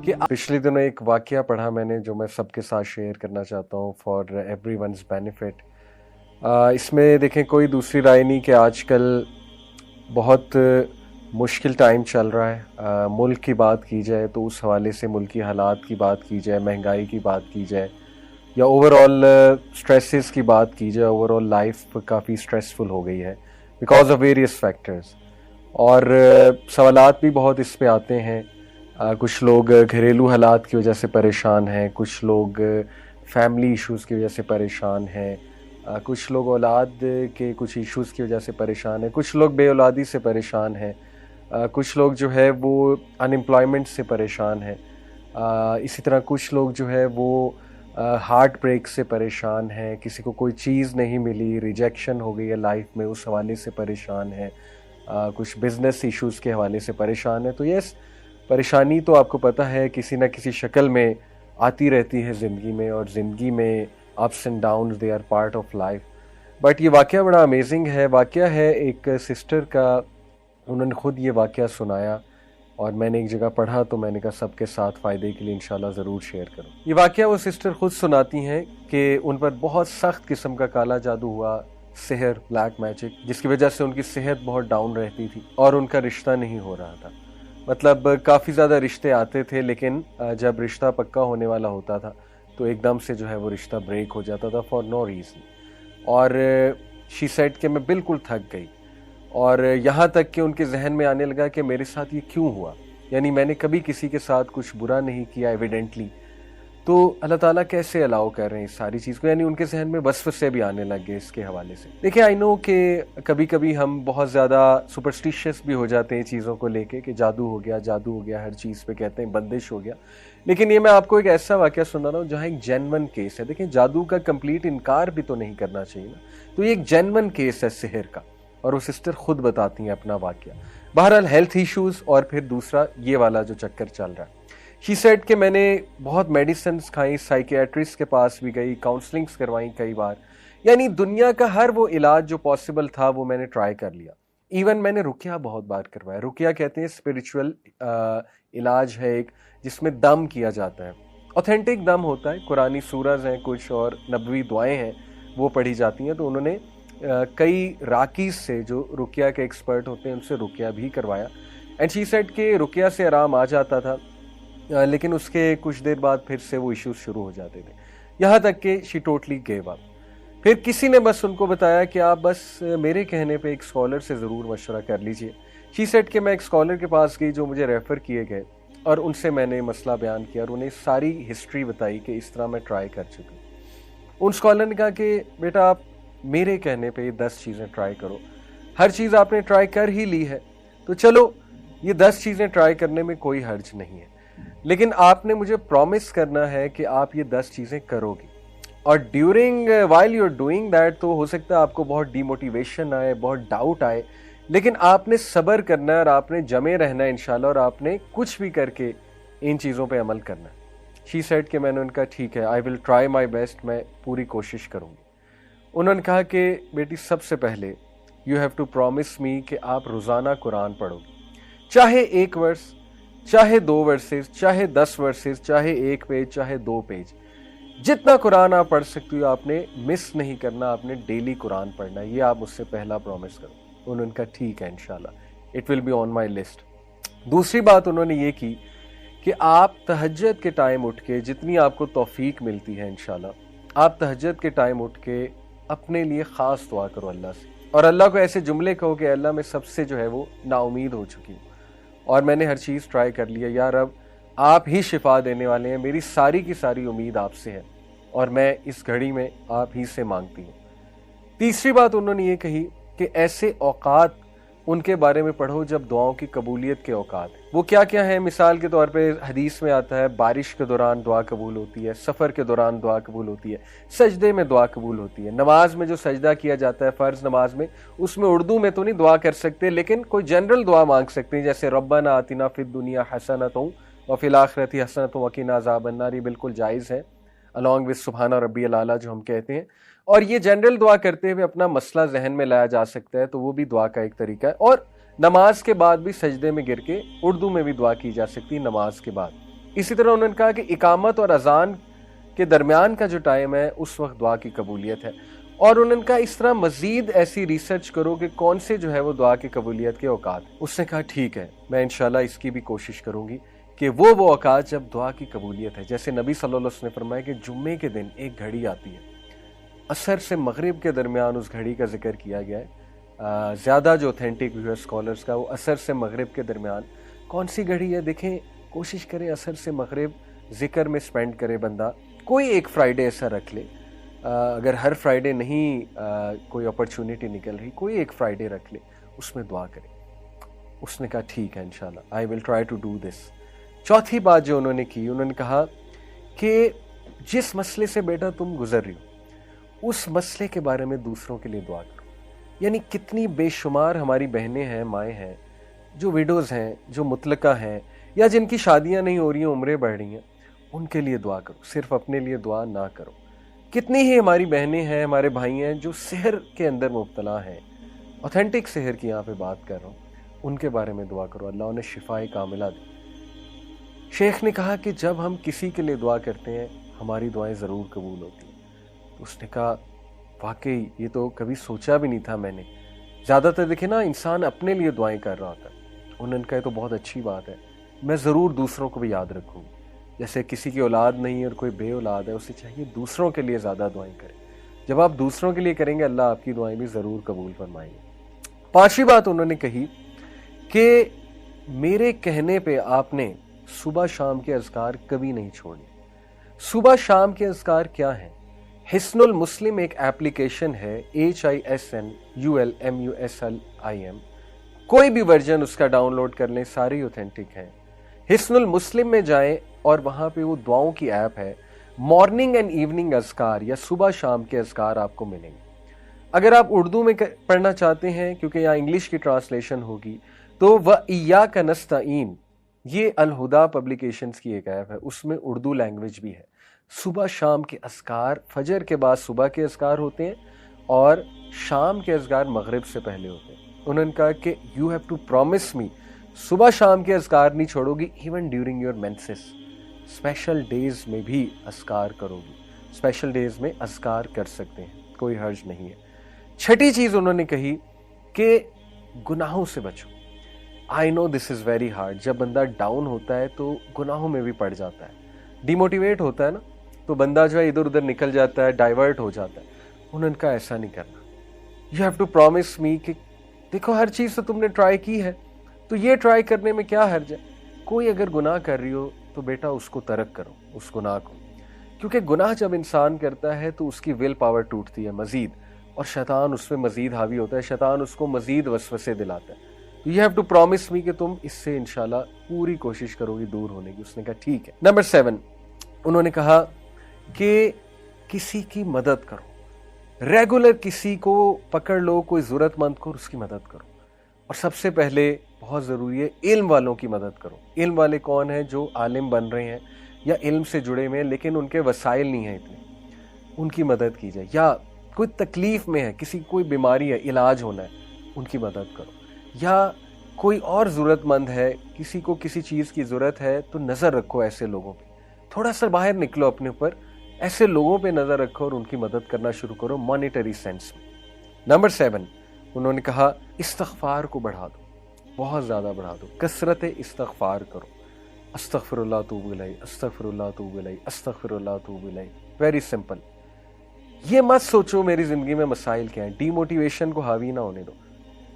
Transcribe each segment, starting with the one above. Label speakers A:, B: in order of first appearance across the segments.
A: کہ پچھلے دنوں ایک واقعہ پڑھا میں نے جو میں سب کے ساتھ شیئر کرنا چاہتا ہوں فار ایوری ونز بینیفٹ. اس میں دیکھیں کوئی دوسری رائے نہیں کہ آج کل بہت مشکل ٹائم چل رہا ہے. ملک کی بات کی جائے تو اس حوالے سے ملکی حالات کی بات کی جائے, مہنگائی کی بات کی جائے, یا اوور آل اسٹریسز کی بات کی جائے, اوور آل لائف کافی اسٹریسفل ہو گئی ہے بیکاز آف ویریس فیکٹرز. اور سوالات بھی بہت اس پہ آتے ہیں. کچھ لوگ گھریلو حالات کی وجہ سے پریشان ہیں, کچھ لوگ فیملی ایشوز کی وجہ سے پریشان ہیں, کچھ لوگ اولاد کے کچھ ایشوز کی وجہ سے پریشان ہیں, کچھ لوگ بے اولادی سے پریشان ہیں, کچھ لوگ جو ہے وہ ان امپلائمنٹ سے پریشان ہیں, اسی طرح کچھ لوگ جو ہے وہ ہارٹ بریک سے پریشان ہیں, کسی کو کوئی چیز نہیں ملی, ریجیکشن ہو گئی ہے لائف میں, اس حوالے سے پریشان ہیں, کچھ بزنس ایشوز کے حوالے سے پریشان ہیں. تو یس, پریشانی تو آپ کو پتہ ہے کسی نہ کسی شکل میں آتی رہتی ہے زندگی میں, اور زندگی میں ups and downs they are part of life. But یہ واقعہ بڑا امیزنگ ہے. واقعہ ہے ایک سسٹر کا, انہوں نے خود یہ واقعہ سنایا اور میں نے ایک جگہ پڑھا تو میں نے کہا سب کے ساتھ فائدے کے لیے انشاءاللہ ضرور شیئر کروں. یہ واقعہ وہ سسٹر خود سناتی ہیں کہ ان پر بہت سخت قسم کا کالا جادو ہوا, سحر, بلیک میجک, جس کی وجہ سے ان کی صحت بہت ڈاؤن رہتی تھی اور ان کا رشتہ نہیں ہو رہا تھا. مطلب کافی زیادہ رشتے آتے تھے لیکن جب رشتہ پکا ہونے والا ہوتا تھا تو ایک دم سے جو ہے وہ رشتہ بریک ہو جاتا تھا فار نو ریزن. اور شی سیڈ کہ میں بالکل تھک گئی, اور یہاں تک کہ ان کے ذہن میں آنے لگا کہ میرے ساتھ یہ کیوں ہوا, یعنی میں نے کبھی کسی کے ساتھ کچھ برا نہیں کیا ایویڈنٹلی, تو اللہ تعالیٰ کیسے الاؤ کر رہے ہیں اس ساری چیز کو. یعنی ان کے ذہن میں وسوسے بھی آنے لگ گئے اس کے حوالے سے. دیکھیں آئی نو کہ کبھی کبھی ہم بہت زیادہ سپرسٹیشیس بھی ہو جاتے ہیں چیزوں کو لے کے کہ جادو ہو گیا, جادو ہو گیا, ہر چیز پہ کہتے ہیں بندش ہو گیا. لیکن یہ میں آپ کو ایک ایسا واقعہ سنا رہا ہوں جہاں ایک جینون کیس ہے. دیکھیں جادو کا کمپلیٹ انکار بھی تو نہیں کرنا چاہیے نا, تو یہ ایک جینون کیس ہے سحر کا, اور وہ سسٹر خود بتاتی ہیں اپنا واقعہ. بہرحال ہیلتھ ایشوز اور پھر دوسرا یہ والا جو چکر چل رہا ہے. شی سیڈ کہ میں نے بہت میڈیسنز کھائیں, سائیکیٹرسٹ کے پاس بھی گئی, کاؤنسلنگز کروائیں کئی بار, یعنی دنیا کا ہر وہ علاج جو پاسبل تھا وہ میں نے ٹرائی کر لیا. ایون میں نے رقیہ بہت بار کروایا. رقیہ کہتے ہیں اسپریچول علاج ہے ایک, جس میں دم کیا جاتا ہے, اوتھینٹک دم ہوتا ہے, قرآنی سورز ہیں کچھ اور نبوی دعائیں ہیں وہ پڑھی جاتی ہیں. تو انہوں نے کئی راکیز سے جو رقیہ کے ایکسپرٹ ہوتے ہیں ان سے رقیہ بھی کروایا. اینڈ شی سیڈ کہ رقیہ سے آرام آ جاتا تھا لیکن اس کے کچھ دیر بعد پھر سے وہ ایشوز شروع ہو جاتے تھے, یہاں تک کہ شی ٹوٹلی گیو اپ. پھر کسی نے بس ان کو بتایا کہ آپ بس میرے کہنے پہ ایک اسکالر سے ضرور مشورہ کر لیجئے. شی سیڈ کہ میں ایک اسکالر کے پاس گئی جو مجھے ریفر کیے گئے, اور ان سے میں نے مسئلہ بیان کیا اور انہیں ساری ہسٹری بتائی کہ اس طرح میں ٹرائی کر چکی ہوں. ان اسکالر نے کہا کہ بیٹا آپ میرے کہنے پہ یہ 10 چیزیں ٹرائی کرو, ہر چیز آپ نے ٹرائی کر ہی لی ہے تو چلو یہ 10 چیزیں ٹرائی کرنے میں کوئی حرج نہیں ہے, لیکن آپ نے مجھے پرومس کرنا ہے کہ آپ یہ 10 چیزیں کرو گی, اور during while you are doing that تو ہو سکتا ہے آپ کو بہت ڈی موٹیویشن آئے, بہت ڈاؤٹ آئے, لیکن آپ نے صبر کرنا ہے اور آپ نے جمے رہنا ہے انشاءاللہ, اور آپ نے کچھ بھی کر کے ان چیزوں پہ عمل کرنا ہے. شی سیڈ کہ میں نے ان کا ٹھیک ہے, آئی ول ٹرائی مائی بیسٹ, میں پوری کوشش کروں گی. انہوں نے کہا کہ بیٹی سب سے پہلے یو ہیو ٹو پرومس می کہ آپ روزانہ قرآن پڑھو گی, چاہے 1 ورس, چاہے 2 ورسز, چاہے 10 ورسز, چاہے 1 پیج, چاہے 2 پیج, جتنا قرآن آپ پڑھ سکتی ہو آپ نے مس نہیں کرنا, آپ نے ڈیلی قرآن پڑھنا ہے, یہ آپ مجھ سے پہلا پرومس کرو. انہوں نے کہا ٹھیک ہے انشاءاللہ, it will be on my list. دوسری بات انہوں نے یہ کی کہ آپ تہجد کے ٹائم اٹھ کے, جتنی آپ کو توفیق ملتی ہے انشاءاللہ, آپ تہجد کے ٹائم اٹھ کے اپنے لیے خاص دعا کرو اللہ سے, اور اللہ کو ایسے جملے کہو کہ اللہ میں سب سے جو ہے وہ نا امید ہو چکی ہوں اور میں نے ہر چیز ٹرائی کر لیا, یا رب آپ ہی شفا دینے والے ہیں, میری ساری کی ساری امید آپ سے ہے اور میں اس گھڑی میں آپ ہی سے مانگتی ہوں. تیسری بات انہوں نے یہ کہی کہ ایسے اوقات ان کے بارے میں پڑھو جب دعاؤں کی قبولیت کے اوقات ہیں. وہ کیا کیا ہیں؟ مثال کے طور پہ حدیث میں آتا ہے بارش کے دوران دعا قبول ہوتی ہے, سفر کے دوران دعا قبول ہوتی ہے, سجدے میں دعا قبول ہوتی ہے, نماز میں جو سجدہ کیا جاتا ہے فرض نماز میں, اس میں اردو میں تو نہیں دعا کر سکتے لیکن کوئی جنرل دعا مانگ سکتے ہیں, جیسے ربنا آتنا فی الدنیا حسنۃ وفی الآخرۃ حسنۃ وقنا عذاب النار, یہ بالکل جائز ہے along with سبحان ربی الاعلیٰ جو ہم کہتے ہیں. اور یہ جنرل دعا کرتے ہوئے اپنا مسئلہ ذہن میں لایا جا سکتا ہے, تو وہ بھی دعا کا ایک طریقہ ہے. اور نماز کے بعد بھی سجدے میں گر کے اردو میں بھی دعا کی جا سکتی ہے نماز کے بعد. اسی طرح انہوں نے کہا کہ اقامت اور اذان کے درمیان کا جو ٹائم ہے اس وقت دعا کی قبولیت ہے، اور انہوں نے کہا اس طرح مزید ایسی ریسرچ کرو کہ کون سے جو ہے وہ دعا کی قبولیت کے اوقات ہیں۔ اس نے کہا ٹھیک ہے، میں انشاءاللہ اس کی بھی کوشش کروں گی کہ وہ اوقات جب دعا کی قبولیت ہے، جیسے نبی صلی اللہ علیہ وسلم نے فرمایا کہ جمعے کے دن ایک گھڑی آتی ہے، عصر سے مغرب کے درمیان اس گھڑی کا ذکر کیا گیا ہے، زیادہ جو اوتھینٹک ویو ہے اسکالرز کا وہ عصر سے مغرب کے درمیان کون سی گھڑی ہے۔ دیکھیں کوشش کریں عصر سے مغرب ذکر میں سپینڈ کرے بندہ، کوئی ایک فرائیڈے ایسا رکھ لے، اگر ہر فرائیڈے نہیں کوئی اپرچونٹی نکل رہی، کوئی ایک فرائیڈے رکھ لے، اس میں دعا کرے۔ اس نے کہا ٹھیک ہے انشاءاللہ I will try to do this. چوتھی بات جو انہوں نے کی، انہوں نے کہا کہ جس مسئلے سے بیٹا تم گزر رہی ہو اس مسئلے کے بارے میں دوسروں کے لیے دعا کرو۔ یعنی کتنی بے شمار ہماری بہنیں ہیں، مائیں ہیں جو ویڈوز ہیں، جو مطلقہ ہیں، یا جن کی شادیاں نہیں ہو رہی ہیں، عمریں بڑھ رہی ہیں، ان کے لیے دعا کرو، صرف اپنے لیے دعا نہ کرو۔ کتنی ہی ہماری بہنیں ہیں، ہمارے بھائی ہیں جو سحر کے اندر مبتلا ہیں، اوتھینٹک سحر کی یہاں پہ بات کر رہا ہوں، ان کے بارے میں دعا کرو، اللہ انہیں شفاء کاملہ دے۔ شیخ نے کہا کہ جب ہم کسی کے لیے دعا کرتے ہیں ہماری دعائیں ضرور قبول ہوتی ہیں۔ تو اس نے کہا واقعی یہ تو کبھی سوچا بھی نہیں تھا میں نے، زیادہ تر دیکھیں نا انسان اپنے لیے دعائیں کر رہا ہوتا ہے۔ انہوں نے کہا تو بہت اچھی بات ہے، میں ضرور دوسروں کو بھی یاد رکھوں گی۔ جیسے کسی کی اولاد نہیں اور کوئی بے اولاد ہے، اسے چاہیے دوسروں کے لیے زیادہ دعائیں کریں۔ جب آپ دوسروں کے لیے کریں گے اللہ آپ کی دعائیں بھی ضرور قبول فرمائیں گے۔ پانچویں بات انہوں نے کہی کہ میرے کہنے پہ آپ نے صبح شام کے اذکار کبھی نہیں چھوڑنے۔ صبح شام کے اذکار کیا ہیں؟ حسن المسلم ایک ایپلیکیشن ہے، HISNULMUSLIM، کوئی بھی ورژن اس کا ڈاؤن لوڈ کر لیں، ساری اوتھینٹک ہیں۔ حسن المسلم میں جائیں اور وہاں پہ وہ دعاؤں کی ایپ ہے، مارننگ اینڈ ایوننگ اذکار یا صبح شام کے اذکار آپ کو ملیں گے۔ اگر آپ اردو میں پڑھنا چاہتے ہیں کیونکہ یہاں انگلش کی ٹرانسلیشن ہوگی تو وَإِيَّاكَ نَسْتَعِينُ، یہ الہدا پبلیکیشنز کی ایک ایپ ہے، اس میں اردو لینگویج بھی ہے۔ صبح شام کے اذکار، فجر کے بعد صبح کے اذکار ہوتے ہیں اور شام کے اذکار مغرب سے پہلے ہوتے ہیں۔ انہوں نے کہا کہ you have to promise me, صبح شام کے اذکار نہیں چھوڑو گی، even during your menses, special days میں بھی اذکار کرو گی۔ اسپیشل ڈیز میں اذکار کر سکتے ہیں، کوئی حرج نہیں ہے۔ چھٹی چیز انہوں نے کہی کہ گناہوں سے بچو۔ آئی نو دس از ویری ہارڈ، جب بندہ ڈاؤن ہوتا ہے تو گناہوں میں بھی پڑ جاتا ہے، ڈی موٹیویٹ ہوتا ہے نا، تو بندہ جو ہے ادھر ادھر نکل جاتا ہے، ڈائیورٹ ہو جاتا ہے۔ انہوں نے کہا ایسا نہیں کرنا، یو ہیو ٹو پرومس می کہ دیکھو ہر چیز تو تم نے ٹرائی کی ہے، تو یہ ٹرائی کرنے میں کیا حرج ہے؟ کوئی اگر گناہ کر رہی ہو تو بیٹا اس کو ترک کرو، اس گناہ کو، کیونکہ گناہ جب انسان کرتا ہے تو اس کی ول پاور ٹوٹتی ہے مزید، اور شیطان اس میں مزید حاوی ہوتا ہے، شیطان اس کو مزید وسوسے دلاتا ہے۔ تو یو ہیو ٹو پرومس می کہ تم اس سے انشاءاللہ پوری کوشش کرو گی دور ہونے کی۔ اس نے کہا ٹھیک ہے۔ نمبر 7، انہوں نے کہا کہ کسی کی مدد کرو، ریگولر کسی کو پکڑ لو، کوئی ضرورت مند کو اس کی مدد کرو، اور سب سے پہلے بہت ضروری ہے علم والوں کی مدد کرو۔ علم والے کون ہیں؟ جو عالم بن رہے ہیں یا علم سے جڑے ہوئے ہیں لیکن ان کے وسائل نہیں ہیں اتنے، ان کی مدد کی جائے۔ یا کوئی تکلیف میں ہے، کسی کوئی بیماری ہے، علاج ہونا ہے، ان کی مدد کرو۔ یا کوئی اور ضرورت مند ہے، کسی کو کسی چیز کی ضرورت ہے، تو نظر رکھو ایسے لوگوں پہ، تھوڑا سا باہر نکلو اپنے اوپر، ایسے لوگوں پہ نظر رکھو اور ان کی مدد کرنا شروع کرو مانیٹری سینس میں۔ نمبر 7، انہوں نے کہا استغفار کو بڑھا دو، بہت زیادہ بڑھا دو، کثرت استغفار کرو، استغفر اللہ توب الیہ، استغفر اللہ توب الیہ، استغفر اللہ توب الیہ۔ Very simple. یہ مت سوچو میری زندگی میں مسائل کیا ہیں، ڈی موٹیویشن کو حاوی نہ ہونے دو،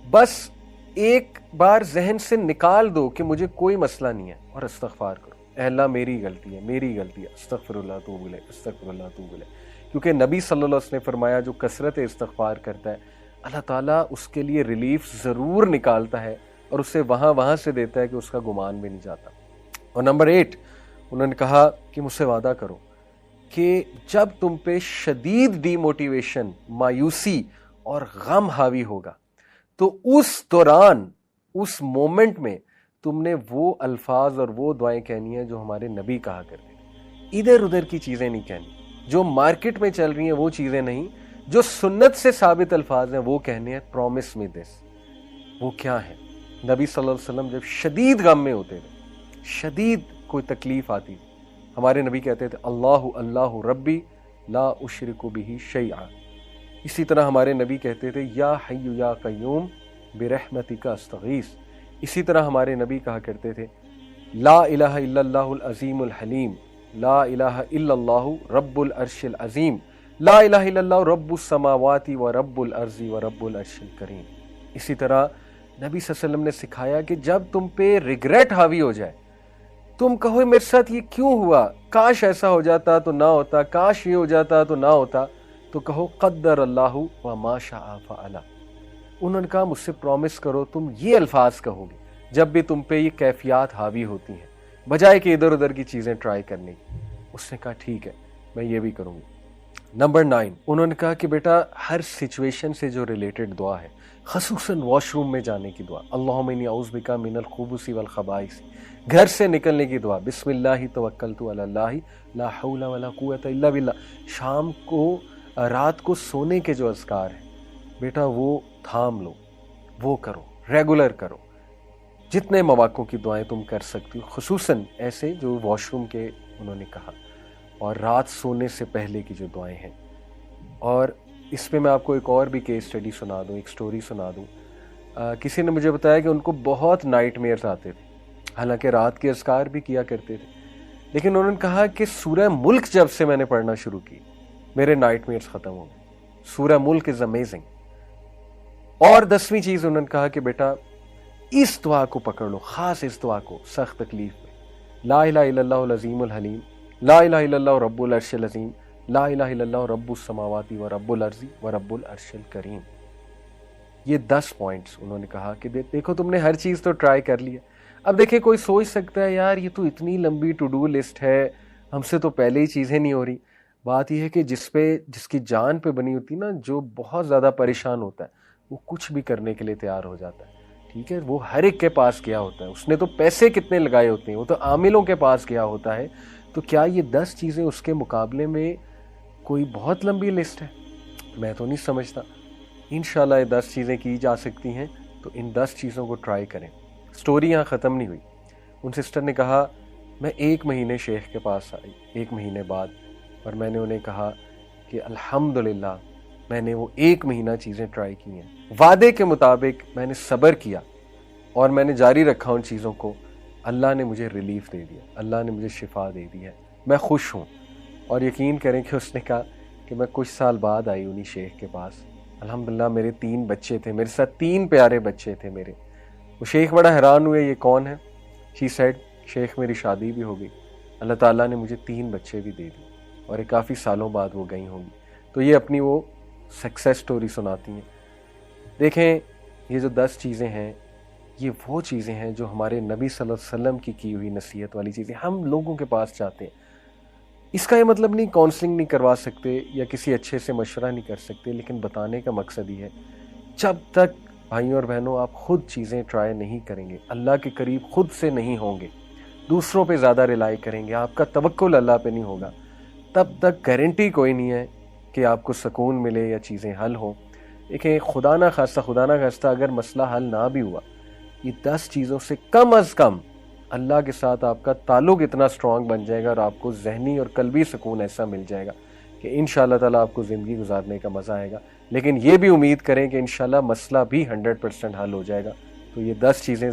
A: بس ایک بار ذہن سے نکال دو کہ مجھے کوئی مسئلہ نہیں ہے، اور استغفار کرو، اے اللہ میری غلطی ہے، میری غلطی ہے، استغفر اللہ توب الیہ، استغفر اللہ توب الیہ۔ کیونکہ نبی صلی اللہ علیہ وسلم نے فرمایا جو کثرت استغفار کرتا ہے اللہ تعالیٰ اس کے لیے ریلیف ضرور نکالتا ہے اور اسے وہاں سے دیتا ہے کہ اس کا گمان بھی نہیں جاتا۔ اور نمبر 8، انہوں نے کہا کہ مجھ سے وعدہ کرو کہ جب تم پہ شدید ڈی موٹیویشن، مایوسی اور غم حاوی ہوگا تو اس دوران، اس مومنٹ میں تم نے وہ الفاظ اور وہ دعائیں کہنی ہیں جو ہمارے نبی کہا کرتے ہیں، ادھر ادھر کی چیزیں نہیں کہنی، جو مارکیٹ میں چل رہی ہیں وہ چیزیں نہیں، جو سنت سے ثابت الفاظ ہیں وہ کہنے ہیں۔ پرومس می دس۔ وہ کیا ہے؟ نبی صلی اللہ علیہ وسلم جب شدید غم میں ہوتے تھے، شدید کوئی تکلیف آتی ہمارے نبی کہتے تھے اللہ اللہ ربی لا اشرک بہ شیئا. اسی طرح ہمارے نبی کہتے تھے یا حی یا قیوم برحمتک استغیث. اسی طرح ہمارے نبی کہا کرتے تھے لا الہ الا اللہ العظیم الحلیم لا الہ الا اللہ رب العرش العظیم لا الہ الا اللہ رب السماوات و رب الارض و رب العرش الکریم. اسی طرح نبی صلی اللہ علیہ وسلم نے سکھایا کہ جب تم پہ ریگریٹ حاوی ہو جائے، تم کہو میرے ساتھ یہ کیوں ہوا، کاش ایسا ہو جاتا تو نہ ہوتا، کاش یہ ہو جاتا تو نہ ہوتا، تو کہو قدر اللہ و ما شاء فعل. انہوں نے کہا مجھ سے پرومس کرو تم یہ الفاظ کہو گے جب بھی تم پہ یہ کیفیات حاوی ہوتی ہیں، بجائے کہ ادھر ادھر کی چیزیں ٹرائی کرنے کی. اس نے کہا ٹھیک ہے میں یہ بھی کروں گی. نمبر 9 انہوں نے کہا کہ بیٹا ہر سچویشن سے جو ریلیٹڈ دعا ہے، خصوصاً واش روم میں جانے کی دعا، اللہم انی اعوذ بک من الخبث والخبائث، گھر سے نکلنے کی دعا، بسم اللہ توکلت علی اللہ لا حول ولا قوت الا باللہ. شام کو رات کو سونے کے جو اذکار ہیں بیٹا وہ تھام لو، وہ کرو، ریگولر کرو. جتنے مواقع کی دعائیں تم کر سکتی ہو، خصوصاً ایسے جو واش روم کے انہوں نے کہا، اور رات سونے سے پہلے کی جو دعائیں ہیں. اور اس پہ میں آپ کو ایک اور بھی کیس اسٹڈی سنا دوں، ایک سٹوری سنا دوں. کسی نے مجھے بتایا کہ ان کو بہت نائٹ میئرز آتے تھے، حالانکہ رات کے اذکار بھی کیا کرتے تھے، لیکن انہوں نے کہا کہ سورہ ملک جب سے میں نے پڑھنا شروع کی میرے نائٹ میئرز ختم ہو گئے. سورہ ملک از امیزنگ. اور 10ویں چیز انہوں نے کہا کہ بیٹا اس دعا کو پکڑ لو، خاص اس دعا کو سخت تکلیف میں، لا الہ الا اللہ العظیم الحلیم لا الہ الا اللہ رب العرش العظیم لا الہ الا اللہ رب السماوات و رب الارض و رب العرش الکریم. یہ 10 پوائنٹس انہوں نے کہا کہ دیکھو تم نے ہر چیز تو ٹرائی کر لی ہے. اب دیکھیں کوئی سوچ سکتا ہے یار یہ تو اتنی لمبی ٹو ڈو لسٹ ہے، ہم سے تو پہلے ہی چیزیں نہیں ہو رہی. بات یہ ہے کہ جس کی جان پہ بنی ہوتی نا، جو بہت زیادہ پریشان ہوتا ہے وہ کچھ بھی کرنے کے لیے تیار ہو جاتا ہے. ٹھیک ہے، وہ ہر ایک کے پاس گیا ہوتا ہے، اس نے تو پیسے کتنے لگائے ہوتے ہیں، وہ تو عاملوں کے پاس گیا ہوتا ہے. تو کیا یہ 10 چیزیں اس کے مقابلے میں کوئی بہت لمبی لسٹ ہے؟ میں تو نہیں سمجھتا. انشاءاللہ یہ 10 چیزیں کی جا سکتی ہیں، تو ان 10 چیزوں کو ٹرائی کریں. سٹوری یہاں ختم نہیں ہوئی. ان سسٹر نے کہا میں 1 مہینے شیخ کے پاس آئی 1 مہینے بعد، اور میں نے انہیں کہا کہ الحمدللہ میں نے وہ 1 مہینہ چیزیں ٹرائی کی ہیں، وعدے کے مطابق میں نے صبر کیا اور میں نے جاری رکھا ان چیزوں کو. اللہ نے مجھے ریلیف دے دیا، اللہ نے مجھے شفا دے دی ہے، میں خوش ہوں. اور یقین کریں کہ اس نے کہا کہ میں کچھ سال بعد آئی انہی شیخ کے پاس. الحمدللہ میرے 3 بچے تھے، میرے ساتھ 3 پیارے بچے تھے میرے. وہ شیخ بڑا حیران ہوئے یہ کون ہے. شی سیڈ شیخ میری شادی بھی ہو گئی، اللہ تعالیٰ نے مجھے 3 بچے بھی دے دی، اور یہ کافی سالوں بعد وہ گئی ہوں گی. تو یہ اپنی وہ سکسیس سٹوری سناتی ہیں. دیکھیں یہ جو 10 چیزیں ہیں یہ وہ چیزیں ہیں جو ہمارے نبی صلی اللہ علیہ وسلم کی ہوئی نصیحت والی چیزیں ہم لوگوں کے پاس چاہتے ہیں. اس کا یہ مطلب نہیں کاؤنسلنگ نہیں کروا سکتے یا کسی اچھے سے مشورہ نہیں کر سکتے، لیکن بتانے کا مقصد یہ ہے جب تک بھائیوں اور بہنوں آپ خود چیزیں ٹرائی نہیں کریں گے، اللہ کے قریب خود سے نہیں ہوں گے، دوسروں پہ زیادہ ریلائی کریں گے، آپ کا توکل اللہ پہ نہیں ہوگا، تب تک گارنٹی کوئی نہیں ہے کہ آپ کو سکون ملے یا چیزیں حل ہوں. دیکھیں خدا نہ خواستہ اگر مسئلہ حل نہ بھی ہوا، یہ 10 چیزوں سے کم از کم اللہ کے ساتھ آپ کا تعلق اتنا سٹرونگ بن جائے گا اور آپ کو ذہنی اور قلبی سکون ایسا مل جائے گا کہ انشاءاللہ تعالیٰ آپ کو زندگی گزارنے کا مزہ آئے گا. لیکن یہ بھی امید کریں کہ انشاءاللہ مسئلہ بھی 100% حل ہو جائے گا. تو یہ 10 چیزیں